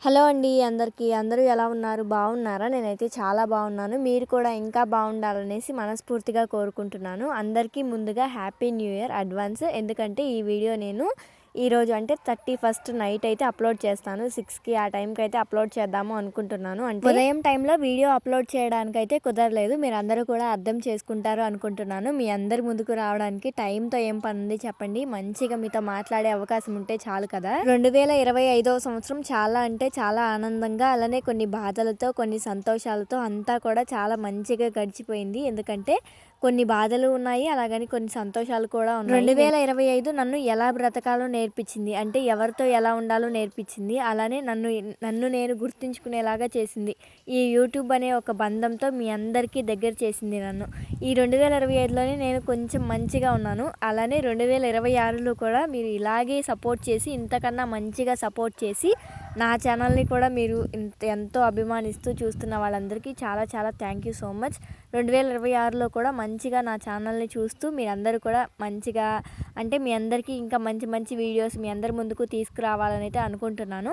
Hello అండి అందరికీ. అందరూ ఎలా ఉన్నారు? బాగున్నారా? నేనైతే చాలా బాగున్నాను. మీరు కూడా ఇంకా బాగుండాలనేసి మనస్ఫూర్తిగా కోరుకుంటున్నాను. అందరికీ ముందుగా హ్యాపీ న్యూ ఇయర్ అడ్వాన్స్. ఎందుకంటే ఈ వీడియో నేను ఈరోజు అంటే 31st నైట్ అయితే అప్లోడ్ చేస్తాను. 6కి ఆ టైంకి అయితే అప్లోడ్ చేద్దాము అనుకుంటున్నాను. అంటే ఉదయం టైంలో వీడియో అప్లోడ్ చేయడానికి అయితే కుదరలేదు. మీరు అందరూ కూడా అర్థం చేసుకుంటారు అనుకుంటున్నాను. మీ అందరి ముందుకు రావడానికి టైంతో ఏం పని ఉంది చెప్పండి. మంచిగా మీతో మాట్లాడే అవకాశం ఉంటే చాలు కదా. 2025వ సంవత్సరం చాలా అంటే చాలా ఆనందంగా, అలానే కొన్ని బాధలతో, కొన్ని సంతోషాలతో అంతా కూడా చాలా మంచిగా గడిచిపోయింది. ఎందుకంటే కొన్ని బాధలు ఉన్నాయి, అలాగని కొన్ని సంతోషాలు కూడా ఉన్నాయి. 2025 నన్ను ఎలా బ్రతకాలో నేర్పించింది. అంటే ఎవరితో ఎలా ఉండాలో నేర్పించింది. అలానే నన్ను నేను గుర్తుంచుకునేలాగా చేసింది. ఈ యూట్యూబ్ అనే ఒక బంధంతో మీ అందరికీ దగ్గర చేసింది నన్ను. ఈ 2025లోనే నేను కొంచెం మంచిగా ఉన్నాను. అలానే 2026లో కూడా మీరు ఇలాగే సపోర్ట్ చేసి, ఇంతకన్నా మంచిగా సపోర్ట్ చేసి నా ఛానల్ని కూడా మీరు ఎంతో అభిమానిస్తూ చూస్తున్న వాళ్ళందరికీ చాలా చాలా థ్యాంక్ యూ సో మచ్. 2026లో కూడా మంచిగా నా ఛానల్ని చూస్తూ మీరందరూ కూడా మంచిగా, అంటే మీ అందరికీ ఇంకా మంచి మంచి వీడియోస్ మీ అందరి ముందుకు తీసుకురావాలని అయితే అనుకుంటున్నాను.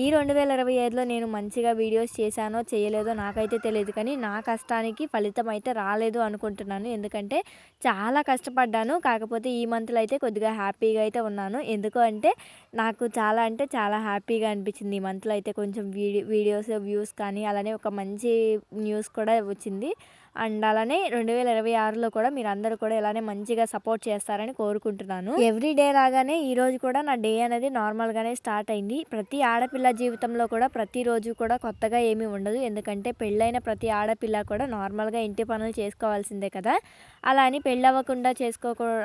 ఈ 2025లో నేను మంచిగా వీడియోస్ చేశానో చేయలేదో నాకైతే తెలియదు, కానీ నా కష్టానికి ఫలితం అయితే రాలేదు అనుకుంటున్నాను. ఎందుకంటే చాలా కష్టపడ్డాను. కాకపోతే ఈ మంత్లో అయితే కొద్దిగా హ్యాపీగా అయితే ఉన్నాను. ఎందుకు అంటే నాకు చాలా అంటే చాలా హ్యాపీగా అనిపించింది. ఈ మంత్లో అయితే కొంచెం వీడియోస్ వ్యూస్ కానీ, అలానే ఒక మంచి న్యూస్ కూడా వచ్చింది. అండ్ అలానే 2026లో కూడా మీరు అందరూ కూడా ఇలానే మంచిగా సపోర్ట్ చేస్తారని కోరుకుంటున్నాను. ఎవ్రీ డే లాగానే ఈరోజు కూడా నా డే అనేది నార్మల్గానే స్టార్ట్ అయింది. ప్రతి ఆడపిల్ల జీవితంలో కూడా ప్రతిరోజు కూడా కొత్తగా ఏమీ ఉండదు. ఎందుకంటే పెళ్ళైన ప్రతి ఆడపిల్ల కూడా నార్మల్గా ఇంటి పనులు చేసుకోవాల్సిందే కదా. అలా అని పెళ్ళి అవ్వకుండా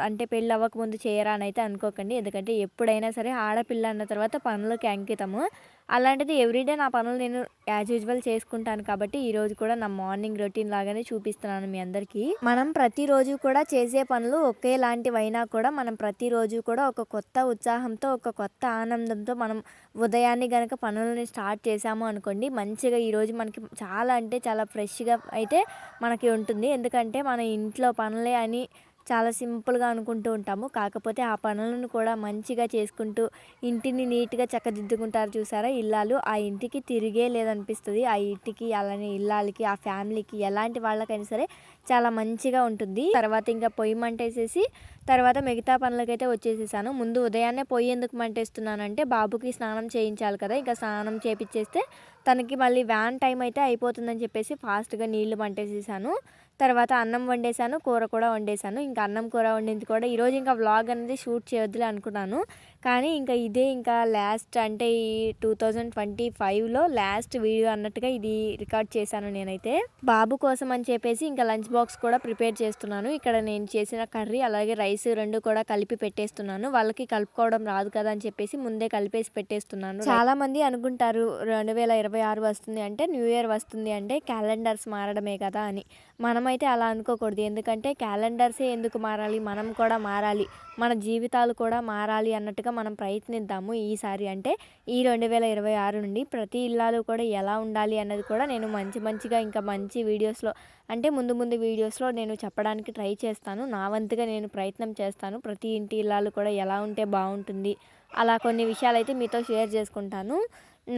అంటే పెళ్ళి అవ్వకముందు చేయరా అని అయితే అనుకోకండి. ఎందుకంటే ఎప్పుడైనా సరే ఆడపిల్ల అన్న తర్వాత పనులకి అంకితము. అలాంటిది ఎవ్రీడే నా పనులు నేను యాజ్ యూజువల్ చేసుకుంటాను. కాబట్టి ఈరోజు కూడా నా మార్నింగ్ రొటీన్ లాగానే చూపిస్తున్నాను మీ అందరికీ. మనం ప్రతిరోజు కూడా చేసే పనులు ఒకేలాంటివైనా కూడా మనం ప్రతిరోజు కూడా ఒక కొత్త ఉత్సాహంతో, ఒక కొత్త ఆనందంతో మనం ఉదయాన్నే గనక పనులని స్టార్ట్ చేసాము అనుకోండి, మంచిగా ఈరోజు మనకి చాలా అంటే చాలా ఫ్రెష్గా అయితే మనకి ఉంటుంది. ఎందుకంటే మన ఇంట్లో పనులే అని చాలా సింపుల్గా అనుకుంటూ ఉంటాము. కాకపోతే ఆ పనులను కూడా మంచిగా చేసుకుంటూ ఇంటిని నీట్గా చక్కదిద్దుకుంటారు చూసారా ఇల్లాలు. ఆ ఇంటికి తిరిగే లేదనిపిస్తుంది. ఆ ఇంటికి, అలానే ఇల్లాలకి, ఆ ఫ్యామిలీకి, ఎలాంటి వాళ్ళకైనా సరే చాలా మంచిగా ఉంటుంది. తర్వాత ఇంకా పొయ్యి మంటేసేసి తర్వాత మిగతా పనులకైతే వచ్చేసేసాను. ముందు ఉదయాన్నే పొయ్యి ఎందుకు మంటేస్తున్నానంటే బాబుకి స్నానం చేయించాలి కదా. ఇంకా స్నానం చేపించేస్తే తనకి మళ్ళీ వ్యాన్ టైం అయితే అయిపోతుందని చెప్పేసి ఫాస్ట్గా నీళ్లు మంటేసేసాను. తర్వాత అన్నం వండేసాను, కూర కూడా వండేసాను. ఇంకా అన్నం కూర వండింది కూడా ఈరోజు ఇంకా వ్లాగ్ అనేది షూట్ చేయొద్దులే అనుకున్నాను. కానీ ఇంకా ఇదే ఇంకా లాస్ట్, అంటే ఈ 2025లో లాస్ట్ వీడియో అన్నట్టుగా ఇది రికార్డ్ చేశాను నేనైతే. బాబు కోసం అని చెప్పేసి ఇంకా లంచ్ బాక్స్ కూడా ప్రిపేర్ చేస్తున్నాను. ఇక్కడ నేను చేసిన కర్రీ అలాగే రైస్ రెండు కూడా కలిపి పెట్టేస్తున్నాను. వాళ్ళకి కలుపుకోవడం రాదు కదా అని చెప్పేసి ముందే కలిపేసి పెట్టేస్తున్నాను. చాలా మంది అనుకుంటారు 2026 వస్తుంది అంటే, న్యూ ఇయర్ వస్తుంది అంటే క్యాలెండర్స్ మారడమే కదా అని. మనమైతే అలా అనుకోకూడదు. ఎందుకంటే క్యాలెండర్సే ఎందుకు మారాలి, మనం కూడా మారాలి, మన జీవితాలు కూడా మారాలి అన్నట్టుగా మనం ప్రయత్నిద్దాము ఈసారి. అంటే ఈ 2026 నుండి ప్రతి ఇల్లాలు కూడా ఎలా ఉండాలి అన్నది కూడా నేను మంచిగా ఇంకా మంచి వీడియోస్లో, అంటే ముందు వీడియోస్లో నేను చెప్పడానికి ట్రై చేస్తాను. నా వంతుగా నేను ప్రయత్నం చేస్తాను. ప్రతి ఇంటి ఇల్లాలు కూడా ఎలా ఉంటే బాగుంటుంది, అలా కొన్ని విషయాలైతే మీతో షేర్ చేసుకుంటాను.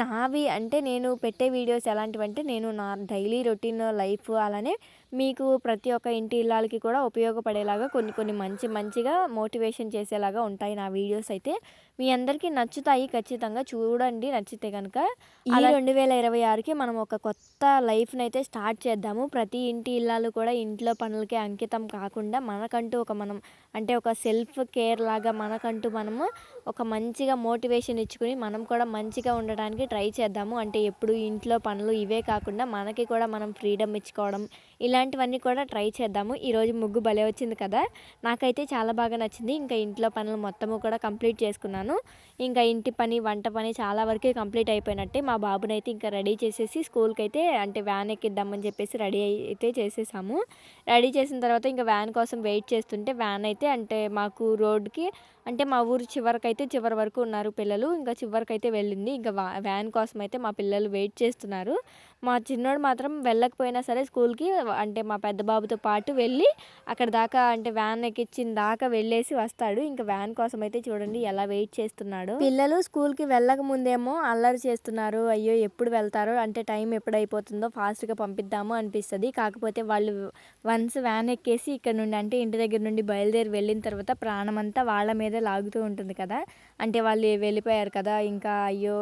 నావి అంటే నేను పెట్టే వీడియోస్ ఎలాంటివంటే, నేను నా డైలీ రొటీన్ లైఫ్, అలానే మీకు ప్రతి ఒక్క ఇంటి ఇల్లాలకి కూడా ఉపయోగపడేలాగా కొన్ని మంచిగా మోటివేషన్ చేసేలాగా ఉంటాయి నా వీడియోస్ అయితే. మీ అందరికీ నచ్చుతాయి ఖచ్చితంగా. చూడండి నచ్చితే కనుక. ఈ 2026కి మనం ఒక కొత్త లైఫ్ని అయితే స్టార్ట్ చేద్దాము. ప్రతి ఇంటి ఇల్లాలు కూడా ఇంట్లో పనులకే అంకితం కాకుండా మనకంటూ అంటే ఒక సెల్ఫ్ కేర్ లాగా మనకంటూ మనము ఒక మంచిగా మోటివేషన్ ఇచ్చుకుని మనం కూడా మంచిగా ఉండడానికి ట్రై చేద్దాము. అంటే ఎప్పుడు ఇంట్లో పనులు ఇవే కాకుండా మనకి కూడా మనం ఫ్రీడమ్ ఇచ్చుకోవడం, ఇలాంటివన్నీ కూడా ట్రై చేద్దాము. ఈరోజు ముగ్గు భలే వచ్చింది కదా. నాకైతే చాలా బాగా నచ్చింది. ఇంకా ఇంట్లో పనులు మొత్తము కూడా కంప్లీట్ చేసుకున్నాను. ఇంకా ఇంటి పని, వంట పని చాలా వరకే కంప్లీట్ అయిపోయినట్టే. మా బాబునైతే ఇంకా రెడీ చేసేసి స్కూల్కి అయితే, అంటే వ్యాన్ ఎక్కిద్దామని చెప్పేసి రెడీ అయితే చేసేసాము. రెడీ చేసిన తర్వాత ఇంకా వ్యాన్ కోసం వెయిట్ చేస్తుంటే వ్యాన్ అయితే, అంటే మాకు రోడ్డుకి అంటే మా ఊరు చివరి వరకు ఉన్నారు పిల్లలు. ఇంకా చివరికైతే వెళ్ళింది. ఇంకా వ్యాన్ కోసం అయితే మా పిల్లలు వెయిట్ చేస్తున్నారు. మా చిన్నోడు మాత్రం వెళ్ళకపోయినా సరే స్కూల్‌కి అంటే మా పెద్ద బాబుతో పాటు వెళ్ళి అక్కడ దాకా అంటే వ్యాన్ ఎక్కించిన దాకా వెళ్ళేసి వస్తాడు. ఇంకా వ్యాన్ కోసం అయితే చూడండి ఎలా వెయిట్ చేస్తున్నాడో. పిల్లలు స్కూల్‌కి వెళ్ళక ముందేమో అల్లరి చేస్తున్నారు. అయ్యో! ఎప్పుడు వెళ్తారో అంటే టైం ఎప్పుడైపోతుందో ఫాస్ట్‌గా పంపిద్దాము అనిపిస్తది. కాకపోతే వాళ్ళు వన్స్ వ్యాన్ ఎక్కేసి ఇక్కడ నుండి అంటే ఇంటి దగ్గర నుండి బయలుదేరి వెళ్ళిన తర్వాత ప్రాణమంతా వాళ్ళ మీదే లాగుతూ ఉంటుంది కదా! అంటే వాళ్ళు వెళ్ళిపోయారు కదా! ఇంకా అయ్యో!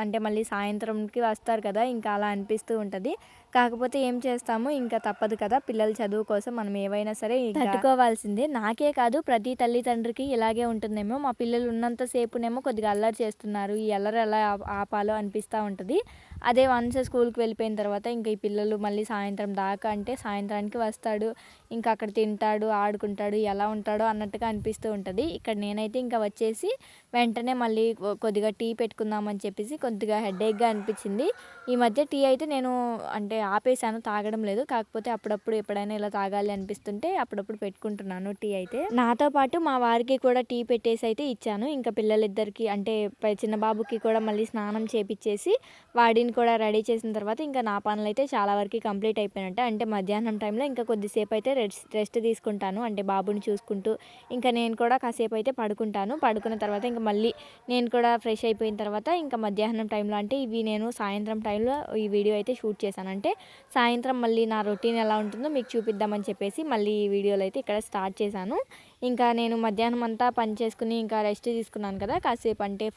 అంటే మళ్ళీ సాయంత్రంకి వస్తారు కదా! ఇంకా అలా అనిపిస్తూ ఉంటది. కాకపోతే ఏం చేస్తాము ఇంకా తప్పదు కదా! పిల్లల చదువు కోసం మనం ఏవైనా సరే తట్టుకోవాల్సిందే. నాకే కాదు ప్రతి తల్లిదండ్రికి ఇలాగే ఉంటుందేమో. మా పిల్లలు ఉన్నంత సేపునేమో కొద్దిగా అల్లరి చేస్తున్నారు. ఈ అల్లరి ఎలా ఆపాలో అనిపిస్తా ఉంటది. అదే వన్స్ స్కూల్‌కి వెళ్ళిపోయిన తర్వాత ఇంక ఈ పిల్లలు మళ్ళీ సాయంత్రం దాకా అంటే సాయంత్రానికి వస్తాడు. ఇంకా అక్కడ తింటాడు, ఆడుకుంటాడు, ఎలా ఉంటాడో అన్నట్టుగా అనిపిస్తూ ఉంటది. ఇక్కడ నేనైతే ఇంకా వచ్చేసి వెంటనే మళ్ళీ కొద్దిగా టీ పెట్టుకుందామని చెప్పేసి కొద్దిగా హెడేక్‌గా అనిపించింది. ఈ మధ్య టీ అయితే నేను అంటే ఆపేసాను తాగడం లేదు. కాకపోతే అప్పుడప్పుడు ఎప్పుడైనా ఇలా తాగాలి అనిపిస్తుంటే అప్పుడప్పుడు పెట్టుకుంటున్నాను టీ అయితే. నాతో పాటు మా వారికి కూడా టీ పెట్టేసి అయితే ఇచ్చాను. ఇంకా పిల్లలిద్దరికీ అంటే చిన్న బాబుకి కూడా మళ్ళీ స్నానం చేపిచ్చేసి వాడిని కూడా రెడీ చేసిన తర్వాత ఇంకా నా పనులైతే చాలా వరకు కంప్లీట్ అయిపోయినట్టే. అంటే మధ్యాహ్నం టైంలో ఇంకా కొద్దిసేపు అయితే రెస్ట్ తీసుకుంటాను. అంటే బాబుని చూసుకుంటూ ఇంకా నేను కూడా కాసేపు అయితే పడుకుంటాను. పడుకున్న తర్వాత ఇంక మళ్ళీ నేను కూడా ఫ్రెష్ అయిపోయిన తర్వాత ఇంకా మధ్యాహ్నం టైంలో అంటే ఇవి నేను సాయంత్రం టైంలో ఈ వీడియో అయితే షూట్ చేశాను. అంటే సాయంత్రం మళ్ళీ నా రొటీన్ ఎలా ఉంటుందో మీకు చూపిద్దామని చెప్పేసి మళ్ళీ ఈ వీడియోలో అయితే ఇక్కడ స్టార్ట్ చేశాను. ఇంకా నేను మధ్యాహ్నం అంతా పని చేసుకుని ఇంకా రెస్ట్ తీసుకున్నాను కదా! కాసేపు అంటే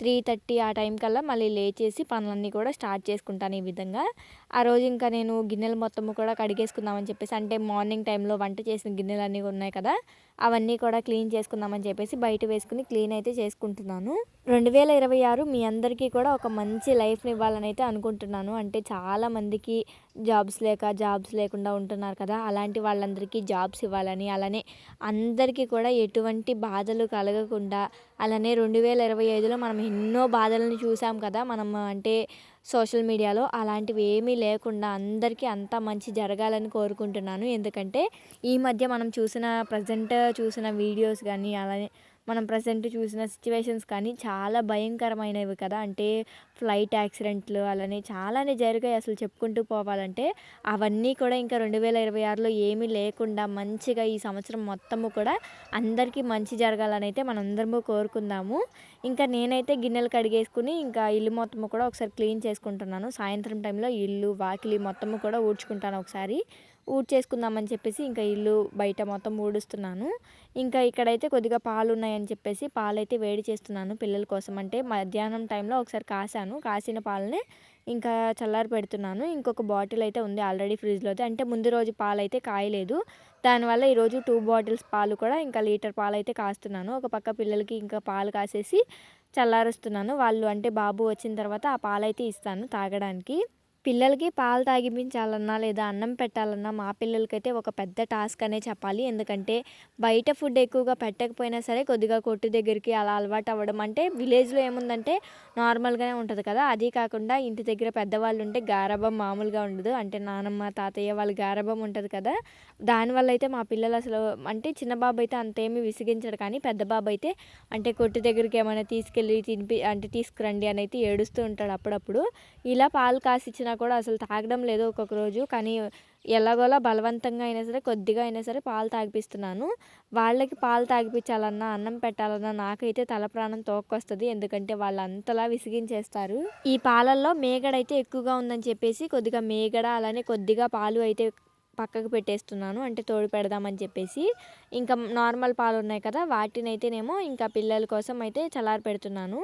3:30 ఆ టైం కల్లా మళ్ళీ లేచేసి పనులన్నీ కూడా స్టార్ట్ చేసుకుంటాను ఈ విధంగా. ఆ రోజు ఇంకా నేను గిన్నెలు మొత్తము కూడా కడిగేసుకుందామని చెప్పేసి అంటే మార్నింగ్ టైంలో వంట చేసిన గిన్నెలన్నీ ఉన్నాయి కదా! అవన్నీ కూడా క్లీన్ చేసుకుందామని చెప్పేసి బయట వేసుకుని క్లీన్ అయితే చేసుకుంటున్నాను. 2026 మీ అందరికీ కూడా ఒక మంచి లైఫ్‌ని ఇవ్వాలని అయితే అనుకుంటున్నాను. అంటే చాలామందికి జాబ్స్ లేకుండా ఉంటున్నారు కదా! అలాంటి వాళ్ళందరికీ జాబ్స్ ఇవ్వాలని, అలానే అందరికీ కూడా ఎటువంటి బాధలు కలగకుండా, అలానే 2025లో మనం ఎన్నో బాధలను చూసాం కదా! మనం అంటే సోషల్ మీడియాలో అలాంటివి ఏమీ లేకుండా అందరికీ అంతా మంచి జరగాలని కోరుకుంటున్నాను. ఎందుకంటే ఈ మధ్య మనం ప్రెజెంట్ చూసిన వీడియోస్ గానీ, అలానే మనం ప్రెజెంట్ చూసిన సిట్యుయేషన్స్ కానీ చాలా భయంకరమైనవి కదా! అంటే ఫ్లైట్ యాక్సిడెంట్లు అలానే చాలానే జరిగాయి అసలు చెప్పుకుంటూ పోవాలంటే. అవన్నీ కూడా ఇంకా 2026లో ఏమీ లేకుండా మంచిగా ఈ సంవత్సరం మొత్తము కూడా అందరికీ మంచి జరగాలనైతే మనందరము కోరుకుందాము. ఇంకా నేనైతే గిన్నెలు కడిగేసుకుని ఇంకా ఇల్లు మొత్తము కూడా ఒకసారి క్లీన్ చేసుకుంటున్నాను. సాయంత్రం టైంలో ఇల్లు, వాకిలి మొత్తము కూడా ఊడ్చుకుంటాను ఒకసారి. ఊడ్చేసుకుందామని చెప్పేసి ఇంకా ఇల్లు బయట మొత్తం ఊడుస్తున్నాను. ఇంకా ఇక్కడైతే కొద్దిగా పాలున్నాయని చెప్పేసి పాలైతే వేడి చేస్తున్నాను పిల్లల కోసం. అంటే మధ్యాహ్నం టైంలో ఒకసారి కాసాను. కాసిన పాలనే ఇంకా చల్లారి పెడుతున్నాను. ఇంకొక బాటిల్ అయితే ఉంది ఆల్రెడీ ఫ్రిడ్జ్‌లో. అంటే ముందు రోజు పాలైతే కాయలేదు. దానివల్ల ఈరోజు 2 బాటిల్స్ పాలు కూడా ఇంకా లీటర్ పాలైతే కాస్తున్నాను. ఒక పక్క పిల్లలకి ఇంకా పాలు కాసేసి చల్లారుస్తున్నాను. వాళ్ళు అంటే బాబు వచ్చిన తర్వాత ఆ పాలైతే ఇస్తాను తాగడానికి. పిల్లలకి పాలు తాగిపించాలన్నా లేదా అన్నం పెట్టాలన్నా మా పిల్లలకైతే ఒక పెద్ద టాస్క్ అనే చెప్పాలి. ఎందుకంటే బయట ఫుడ్ ఎక్కువగా పెట్టకపోయినా సరే కొద్దిగా కొట్టు దగ్గరికి అలా అలవాటు అవ్వడం. అంటే విలేజ్‌లో ఏముందంటే నార్మల్‌గానే ఉంటది కదా! అది కాకుండా ఇంటి దగ్గర పెద్దవాళ్ళు ఉంటే గారాబం మామూలుగా ఉండదు. అంటే నానమ్మ, తాతయ్య వాళ్ళ గారాబం ఉంటది కదా! దానివల్ల అయితే మా పిల్లలు అసలు అంటే చిన్న బాబు అయితే అంతేమీ విసిగించడు కానీ పెద్ద బాబు అయితే అంటే కొట్టు దగ్గరికి ఏమైనా తీసుకెళ్ళి తీసుకురండి అని అయితే ఏడుస్తూ ఉంటాడు అప్పుడప్పుడు. ఇలా పాలు కాసిచ్చినా కూడా అసలు తాగడం లేదు ఒక్కొక్క రోజు. కానీ ఎలాగోలా బలవంతంగా అయినా సరే, కొద్దిగా అయినా సరే పాలు తాగిపిస్తున్నాను. వాళ్ళకి పాలు తాగిపించాలన్నా, అన్నం పెట్టాలన్నా నాకైతే తల ప్రాణం తోక్కొస్తది. ఎందుకంటే వాళ్ళు అంతలా విసిగించేస్తారు. ఈ పాలల్లో మీగడైతే ఎక్కువగా ఉందని చెప్పేసి కొద్దిగా మీగడ అలానే కొద్దిగా పాలు అయితే పక్కకు పెట్టేస్తున్నాను. అంటే తోడు పెడదామని చెప్పేసి. ఇంకా నార్మల్ పాలు ఉన్నాయి కదా! వాటినైతేనేమో ఇంకా పిల్లల కోసం అయితే చల్లారి పెడుతున్నాను.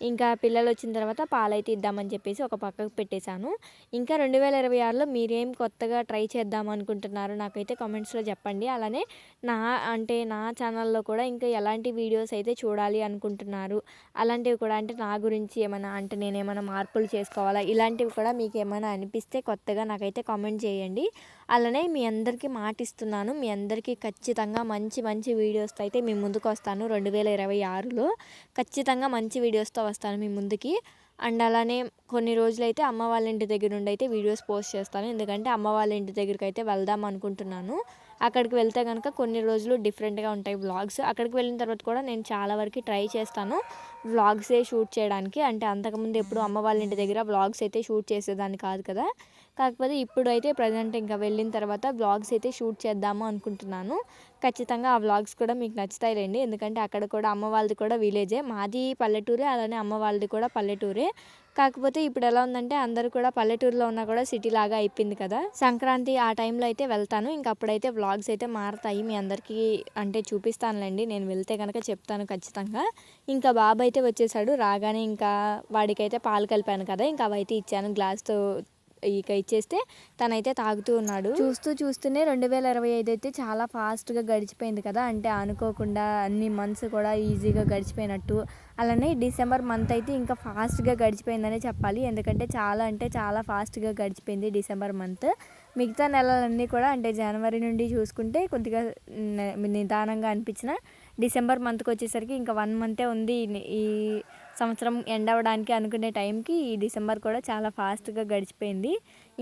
ఇంకా పిల్లలు వచ్చిన తర్వాత పాలైతే ఇద్దామని చెప్పేసి ఒక పక్కకు పెట్టేశాను. ఇంకా 2026లో మీరేం కొత్తగా ట్రై చేద్దాం అనుకుంటున్నారో నాకైతే కామెంట్స్‌లో చెప్పండి. అలానే నా ఛానల్‌లో కూడా ఇంకా ఎలాంటి వీడియోస్ అయితే చూడాలి అనుకుంటున్నారు. అలాంటివి కూడా అంటే నా గురించి ఏమైనా అంటే నేనేమైనా మార్పులు చేసుకోవాలా? ఇలాంటివి కూడా మీకేమైనా అనిపిస్తే కొత్తగా నాకైతే కామెంట్ చేయండి. అలానే మీ అందరికీ మాటిస్తున్నాను. మీ అందరికీ ఖచ్చితంగా మంచి మంచి వీడియోస్‌తో అయితే మీ ముందుకొస్తాను 2026లో. ఖచ్చితంగా మంచి వీడియోస్‌తో వస్తాను మీ ముందుకి. అండ్ అలానే కొన్ని రోజులైతే అమ్మ వాళ్ళ ఇంటి దగ్గర నుండి అయితే వీడియోస్ పోస్ట్ చేస్తాను. ఎందుకంటే అమ్మ వాళ్ళ ఇంటి దగ్గరికైతే వెళ్దాం అనుకుంటున్నాను. అక్కడికి వెళ్తే కనుక కొన్ని రోజులు డిఫరెంట్గా ఉంటాయి వ్లాగ్స్. అక్కడికి వెళ్ళిన తర్వాత కూడా నేను చాలా వరకు ట్రై చేస్తాను వ్లాగ్సే షూట్ చేయడానికి. అంటే అంతకుముందు ఎప్పుడు అమ్మ వాళ్ళ ఇంటి దగ్గర వ్లాగ్స్ అయితే షూట్ చేసేదాన్ని కాదు కదా. కాకపోతే ఇప్పుడైతే ప్రజెంట్ ఇంకా వెళ్ళిన తర్వాత వ్లాగ్స్ అయితే షూట్ చేద్దాము అనుకుంటున్నాను. ఖచ్చితంగా ఆ వ్లాగ్స్ కూడా మీకు నచ్చుతాయిలేండి. ఎందుకంటే అక్కడ కూడా అమ్మ వాళ్ళది కూడా విలేజే, మాది పల్లెటూరే, అలానే అమ్మ వాళ్ళది కూడా పల్లెటూరే. కాకపోతే ఇప్పుడు ఎలా ఉందంటే అందరూ కూడా పల్లెటూరులో ఉన్నా కూడా సిటీ లాగా అయిపోయింది కదా. సంక్రాంతి ఆ టైంలో అయితే వెళ్తాను. ఇంక అప్పుడైతే వ్లాగ్స్ అయితే మారుతాయి, మీ అందరికీ అంటే చూపిస్తానులేండి. నేను వెళ్తే కనుక చెప్తాను ఖచ్చితంగా. ఇంకా బాబు అయితే వచ్చేసాడు. రాగానే ఇంకా వాడికైతే పాలు కలిపాను కదా, ఇంకా అవైతే ఇచ్చాను గ్లాస్తో. ఇక ఇచ్చేస్తే తనైతే తాగుతూ ఉన్నాడు. చూస్తూనే 2025 అయితే చాలా ఫాస్ట్గా గడిచిపోయింది కదా. అంటే అనుకోకుండా అన్ని మంత్స్ కూడా ఈజీగా గడిచిపోయినట్టు. అలానే డిసెంబర్ మంత్ అయితే ఇంకా ఫాస్ట్గా గడిచిపోయిందనే చెప్పాలి. ఎందుకంటే చాలా అంటే చాలా ఫాస్ట్గా గడిచిపోయింది డిసెంబర్ మంత్. మిగతా నెలలన్నీ కూడా అంటే జనవరి నుండి చూసుకుంటే కొద్దిగా నిదానంగా అనిపించిన డిసెంబర్ మంత్కి వచ్చేసరికి ఇంకా 1 మంతే ఉంది ఈ సంవత్సరం ఎండ్ అవ్వడానికి అనుకునే టైంకి ఈ డిసెంబర్ కూడా చాలా ఫాస్ట్గా గడిచిపోయింది.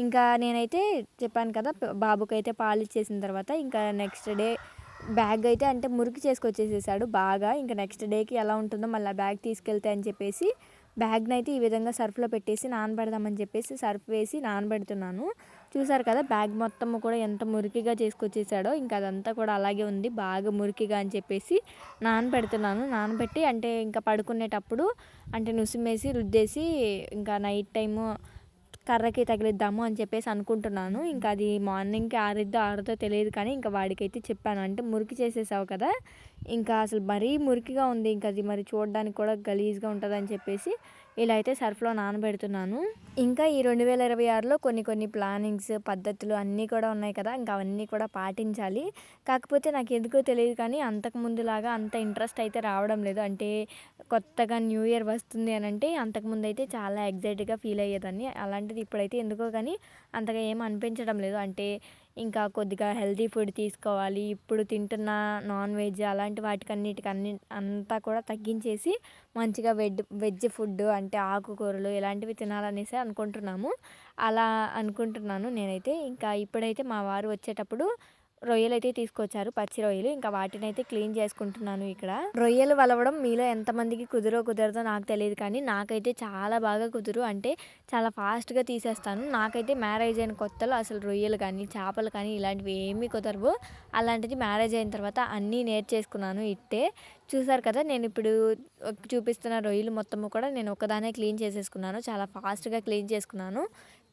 ఇంకా నేనైతే చెప్పాను కదా, బాబుకైతే పాలు ఇచ్చేసిన తర్వాత ఇంకా నెక్స్ట్ డే బ్యాగ్ అయితే అంటే మురికి చేసుకొచ్చేసేసాడు బాగా. ఇంకా నెక్స్ట్ డేకి ఎలా ఉంటుందో మళ్ళీ బ్యాగ్ తీసుకెళ్తే అని చెప్పేసి బ్యాగ్ని అయితే ఈ విధంగా సర్ఫ్లో పెట్టేసి నానబెడదామని చెప్పేసి సర్ఫ్ వేసి నానబెడుతున్నాను. చూసారు కదా బ్యాగ్ మొత్తం కూడా ఎంత మురికిగా చేసుకొచ్చేసాడో. ఇంకా అదంతా కూడా అలాగే ఉంది బాగా మురికిగా అని చెప్పేసి నానబెట్టి అంటే ఇంకా పడుకునేటప్పుడు అంటే నుసిమేసి రుద్దేసి ఇంకా నైట్ టైము కర్రకి తగిలిద్దాము అని చెప్పేసి అనుకుంటున్నాను. ఇంకా అది మార్నింగ్కి ఆరదో తెలియదు, కానీ ఇంకా వాడికైతే చెప్పాను, అంటే మురికి చేసేసావు కదా, ఇంకా అసలు మరీ మురికిగా ఉంది, ఇంకా అది మరి చూడడానికి కూడా గలీజ్గా ఉంటుంది అని చెప్పేసి ఇలా అయితే సర్ఫ్లో నానబెడుతున్నాను. ఇంకా ఈ 2026లో కొన్ని ప్లానింగ్స్ పద్ధతులు అన్నీ కూడా ఉన్నాయి కదా, ఇంకా అవన్నీ కూడా పాటించాలి. కాకపోతే నాకు ఎందుకో తెలియదు కానీ అంతకుముందులాగా అంత ఇంట్రెస్ట్ అయితే రావడం లేదు. అంటే కొత్తగా న్యూ ఇయర్ వస్తుంది అని అంటే అంతకుముందు అయితే చాలా ఎగ్జైట్గా ఫీల్ అయ్యేదాన్ని. అలాంటిది ఇప్పుడైతే ఎందుకో కానీ అంతగా ఏం అనిపించడం లేదు. అంటే ఇంకా కొద్దిగా హెల్తీ ఫుడ్ తీసుకోవాలి, ఇప్పుడు తింటున్న నాన్ వెజ్ అలాంటి వాటికన్నిటికన్నీ అంతా కూడా తగ్గించేసి మంచిగా వెజ్ ఫుడ్ అంటే ఆకుకూరలు ఇలాంటివి తినాలనేసి అనుకుంటున్నాము. అలా అనుకుంటున్నాను నేనైతే. ఇంకా ఇప్పుడైతే మా వారు వచ్చేటప్పుడు రొయ్యలు అయితే తీసుకొచ్చారు, పచ్చి రొయ్యలు. ఇంకా వాటిని అయితే క్లీన్ చేసుకుంటున్నాను ఇక్కడ. రొయ్యలు వలవడం మీలో ఎంతమందికి కుదరదో నాకు తెలియదు, కానీ నాకైతే చాలా బాగా కుదురు. అంటే చాలా ఫాస్ట్గా తీసేస్తాను. నాకైతే మ్యారేజ్ అయిన కొత్తలో అసలు రొయ్యలు కానీ చేపలు కానీ ఇలాంటివి ఏమీ కుదరవు. అలాంటిది మ్యారేజ్ అయిన తర్వాత అన్నీ నేర్చేసుకున్నాను ఇట్టే. చూసారు కదా, నేను ఇప్పుడు చూపిస్తున్న రొయ్యలు మొత్తము కూడా నేను ఒకదానే క్లీన్ చేసేసుకున్నాను. చాలా ఫాస్ట్గా క్లీన్ చేసుకున్నాను.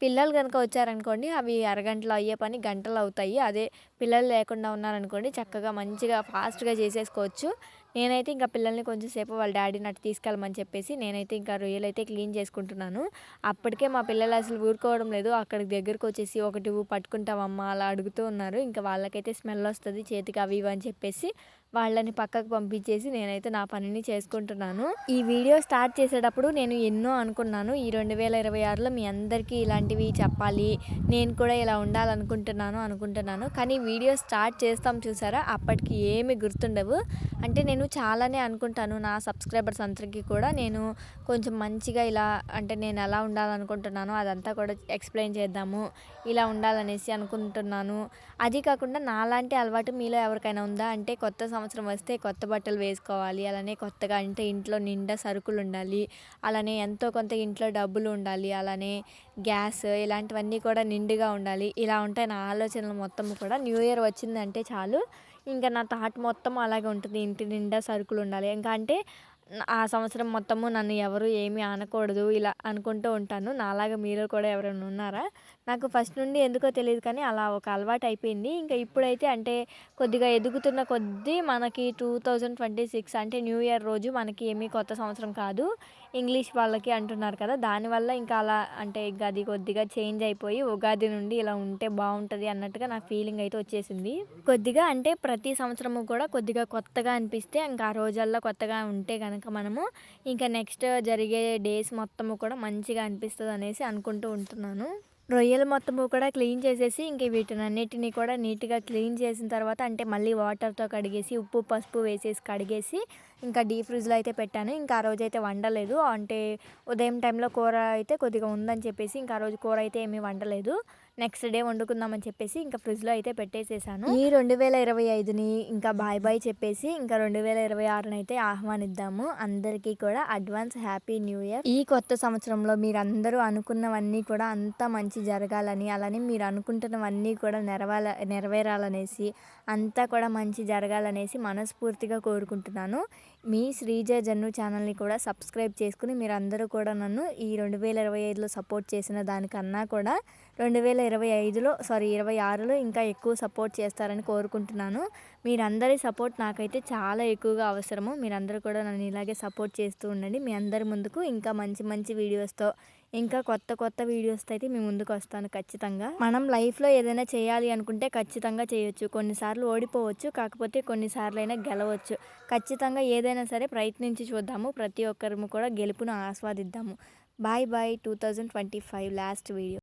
పిల్లలు కనుక వచ్చారనుకోండి అవి అరగంటలో అయ్యే పని గంటలు అవుతాయి. అదే పిల్లలు లేకుండా ఉన్నారనుకోండి చక్కగా మంచిగా ఫాస్ట్గా చేసేసుకోవచ్చు. నేనైతే ఇంకా పిల్లల్ని కొంచెం సేపు వాళ్ళ డాడీని అటు తీసుకెళ్ళమని చెప్పేసి నేనైతే ఇంకా రొయ్యలు అయితే క్లీన్ చేసుకుంటున్నాను. అప్పటికే మా పిల్లలు అసలు ఊరుకోవడం లేదు. అక్కడికి దగ్గరకు వచ్చేసి ఒకటి పట్టుకుంటావమ్మా అలా అడుగుతూ ఉన్నారు. ఇంకా వాళ్ళకైతే స్మెల్ వస్తుంది చేతికి అవి ఇవి అని చెప్పేసి వాళ్ళని పక్కకు పంపించేసి నేనైతే నా పనిని చేసుకుంటున్నాను. ఈ వీడియో స్టార్ట్ చేసేటప్పుడు నేను ఎన్నో అనుకున్నాను. ఈ 2026లో మీ అందరికీ ఇలాంటివి చెప్పాలి, నేను కూడా ఇలా ఉండాలనుకుంటున్నాను. కానీ వీడియో స్టార్ట్ చేస్తాం చూసారా, అప్పటికి ఏమి గుర్తుండవు. అంటే నేను చాలానే అనుకుంటాను నా సబ్స్క్రైబర్స్ అందరికీ కూడా నేను కొంచెం మంచిగా ఇలా అంటే నేను ఎలా ఉండాలనుకుంటున్నానో అదంతా కూడా ఎక్స్ప్లెయిన్ చేద్దాము, ఇలా ఉండాలనేసి అనుకుంటున్నాను. అది కాకుండా నాలాంటి అలవాటు మీలో ఎవరికైనా ఉందా అంటే కొత్త సంవత్సరం వస్తే కొత్త బట్టలు వేసుకోవాలి, అలానే కొత్తగా అంటే ఇంట్లో నిండా సరుకులు ఉండాలి, అలానే ఎంతో కొంత ఇంట్లో డబ్బులు ఉండాలి, అలానే గ్యాస్ ఇలాంటివన్నీ కూడా నిండుగా ఉండాలి. ఇలా ఉంటాయి నా ఆలోచనలు మొత్తం కూడా. న్యూ ఇయర్ వచ్చిందంటే చాలు ఇంకా నా థాట్ మొత్తం అలాగే ఉంటుంది, ఇంటి నిండా సరుకులు ఉండాలి. ఇంకా అంటే ఆ సంవత్సరం మొత్తము నన్ను ఎవరు ఏమీ అనకూడదు ఇలా అనుకుంటూ ఉంటాను. నాలాగా మీరు కూడా ఎవరైనా ఉన్నారా? నాకు ఫస్ట్ నుండి ఎందుకో తెలియదు కానీ అలా ఒక అలవాటు అయిపోయింది. ఇంకా ఇప్పుడైతే అంటే కొద్దిగా ఎదుగుతున్న కొద్దీ మనకి 2026 అంటే న్యూ ఇయర్ రోజు మనకి ఏమీ కొత్త సంవత్సరం కాదు, ఇంగ్లీష్ వాళ్ళకి అంటున్నారు కదా, దానివల్ల ఇంకా అలా అంటే ఇంకా అది కొద్దిగా చేంజ్ అయిపోయి ఉగాది నుండి ఇలా ఉంటే బాగుంటుంది అన్నట్టుగా నాకు ఫీలింగ్ అయితే వచ్చేసింది. కొద్దిగా అంటే ప్రతి సంవత్సరము కూడా కొద్దిగా కొత్తగా అనిపిస్తే ఇంకా ఆ రోజల్లో కొత్తగా ఉంటే కనుక మనము ఇంకా నెక్స్ట్ జరిగే డేస్ మొత్తము కూడా మంచిగా అనిపిస్తుంది అనేసి అనుకుంటూ ఉంటున్నాను. రొయ్యలు మొత్తము కూడా క్లీన్ చేసేసి ఇంక వీటినన్నిటినీ కూడా నీట్గా క్లీన్ చేసిన తర్వాత అంటే మళ్ళీ వాటర్తో కడిగేసి ఉప్పు పసుపు వేసేసి కడిగేసి ఇంకా డీప్ ఫ్రిడ్జ్లో అయితే పెట్టాను. ఇంకా ఆ రోజు అయితే వండలేదు. అంటే ఉదయం టైంలో కూర అయితే కొద్దిగా ఉందని చెప్పేసి ఇంకా ఆ రోజు కూర అయితే ఏమీ వండలేదు. నెక్స్ట్ డే వండుకుందామని చెప్పేసి ఇంకా ఫ్రిడ్జ్లో అయితే పెట్టేసేసాను. ఈ 2025ని ఇంకా బాయ్ బాయ్ చెప్పేసి ఇంకా 2026ని అయితే ఆహ్వానిద్దాము. అందరికీ కూడా అడ్వాన్స్ హ్యాపీ న్యూ ఇయర్. ఈ కొత్త సంవత్సరంలో మీరందరూ అనుకున్నవన్నీ కూడా అంతా మంచి జరగాలని, అలానే మీరు అనుకుంటున్నవన్నీ కూడా నెరవేరాలనేసి, అంతా కూడా మంచి జరగాలనేసి మనస్ఫూర్తిగా కోరుకుంటున్నాను. మీ శ్రీజ జన్ను ఛానల్ని కూడా సబ్స్క్రైబ్ చేసుకుని మీరందరూ కూడా నన్ను ఈ 2025లో సపోర్ట్ చేసిన దానికన్నా కూడా 26లో ఇంకా ఎక్కువ సపోర్ట్ చేస్తారని కోరుకుంటున్నాను. మీరందరి సపోర్ట్ నాకైతే చాలా ఎక్కువగా అవసరము. మీరందరూ కూడా నన్ను ఇలాగే సపోర్ట్ చేస్తూ ఉండండి. మీ అందరి ముందుకు ఇంకా మంచి మంచి వీడియోస్తో, ఇంకా కొత్త వీడియోస్తో అయితే మీ ముందుకు వస్తాను ఖచ్చితంగా. మనం లైఫ్లో ఏదైనా చేయాలి అనుకుంటే ఖచ్చితంగా చేయొచ్చు. కొన్నిసార్లు ఓడిపోవచ్చు, కాకపోతే కొన్నిసార్లైనా గెలవచ్చు. ఖచ్చితంగా ఏదైనా సరే ప్రయత్నించి చూద్దాము. ప్రతి ఒక్కరము కూడా గెలుపును ఆస్వాదిద్దాము. Bye bye. 2025 last video.